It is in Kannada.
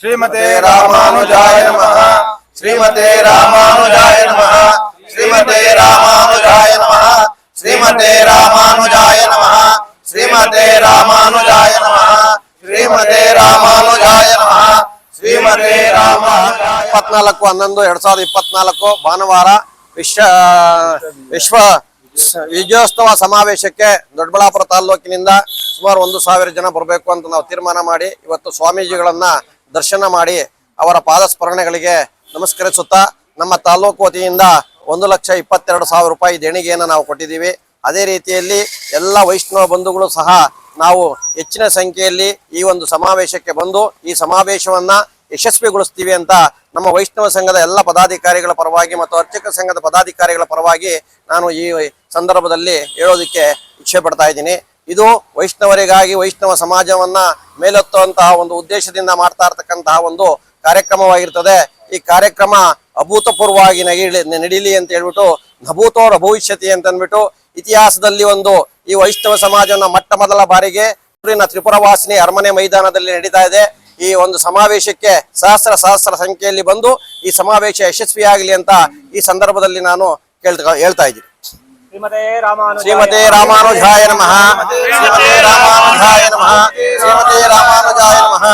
ಶ್ರೀಮತೆ ರಾಮಾನುಜಾಯ ನಮಃ. ಶ್ರೀಮತೆ ರಾಮಾನುಜಾಯ ನಮಃ. ಶ್ರೀಮತೆ ರಾಮಾನುಜಾಯ ನಮಃ. ಶ್ರೀಮತೆ ರಾಮಾನುಜಾಯ ನಮಃ. ಶ್ರೀಮತೆ ರಾಮಾನುಜಾಯ ನಮಃ. ಶ್ರೀಮತೆ ರಾಮಾನುಜಾಯ ನಮಃ. ಶ್ರೀಮತೆ ರಾಮಾನುಜಾಯ 24/11/2024 ಭಾನುವಾರ ವಿಶ್ವ ವಿಜಯೋತ್ಸವ ಸಮಾವೇಶಕ್ಕೆ ದೊಡ್ಡಬಳ್ಳಾಪುರ ತಾಲೂಕಿನಿಂದ ಸುಮಾರು 1,000 ಜನ ಬರಬೇಕು ಅಂತ ನಾವು ತೀರ್ಮಾನ ಮಾಡಿ ಇವತ್ತು ಸ್ವಾಮೀಜಿಗಳನ್ನ ದರ್ಶನ ಮಾಡಿ ಅವರ ಪಾದ ಸ್ಮರಣೆಗಳಿಗೆ ನಮಸ್ಕರಿಸುತ್ತಾ ನಮ್ಮ ತಾಲೂಕು ವತಿಯಿಂದ 1,22,000 ರೂಪಾಯಿ ದೇಣಿಗೆಯನ್ನು ನಾವು ಕೊಟ್ಟಿದ್ದೀವಿ. ಅದೇ ರೀತಿಯಲ್ಲಿ ಎಲ್ಲ ವೈಷ್ಣವ ಬಂಧುಗಳು ಸಹ ನಾವು ಹೆಚ್ಚಿನ ಸಂಖ್ಯೆಯಲ್ಲಿ ಈ ಒಂದು ಸಮಾವೇಶಕ್ಕೆ ಬಂದು ಈ ಸಮಾವೇಶವನ್ನ ಯಶಸ್ವಿಗೊಳಿಸ್ತೀವಿ ಅಂತ ನಮ್ಮ ವೈಷ್ಣವ ಸಂಘದ ಎಲ್ಲ ಪದಾಧಿಕಾರಿಗಳ ಪರವಾಗಿ ಮತ್ತು ಅರ್ಚಕ ಸಂಘದ ಪದಾಧಿಕಾರಿಗಳ ಪರವಾಗಿ ನಾನು ಈ ಸಂದರ್ಭದಲ್ಲಿ ಹೇಳೋದಕ್ಕೆ ಇಚ್ಛೆ ಪಡ್ತಾ ಇದ್ದೀನಿ. ಇದು ವೈಷ್ಣವರಿಗಾಗಿ ವೈಷ್ಣವ ಸಮಾಜವನ್ನ ಮೇಲೆತ್ತುವಂತಹ ಒಂದು ಉದ್ದೇಶದಿಂದ ಮಾಡ್ತಾ ಇರ್ತಕ್ಕಂತಹ ಒಂದು ಕಾರ್ಯಕ್ರಮವಾಗಿರ್ತದೆ. ಈ ಕಾರ್ಯಕ್ರಮ ಅಭೂತಪೂರ್ವವಾಗಿ ನಡೀಲಿ ಅಂತ ಹೇಳ್ಬಿಟ್ಟು ನಭೂತೋರ ಭವಿಷ್ಯತಿ ಅಂತ ಅಂದ್ಬಿಟ್ಟು ಇತಿಹಾಸದಲ್ಲಿ ಈ ವೈಷ್ಣವ ಸಮಾಜವನ್ನ ಮೊಟ್ಟ ಮೊದಲ ಬಾರಿಗೆ ತ್ರಿಪುರವಾಸಿನಿ ಅರಮನೆ ಮೈದಾನದಲ್ಲಿ ನಡೀತಾ ಇದೆ. ಈ ಒಂದು ಸಮಾವೇಶಕ್ಕೆ ಸಹಸ್ರ ಸಂಖ್ಯೆಯಲ್ಲಿ ಬಂದು ಈ ಸಮಾವೇಶ ಯಶಸ್ವಿಯಾಗಲಿ ಅಂತ ಈ ಸಂದರ್ಭದಲ್ಲಿ ನಾನು ಹೇಳ್ತಾ ಇದ್ದೀನಿ. ಶ್ರೀಮತೆ ರಾಮಾನುಜಾಯ ನಮಃ. ಶ್ರೀಮತೆ ರಾಮಾನುಜಾಯ ನಮಃ. ಶ್ರೀಮತೆ ರಾಮಾನುಜಾಯ ನಮಃ.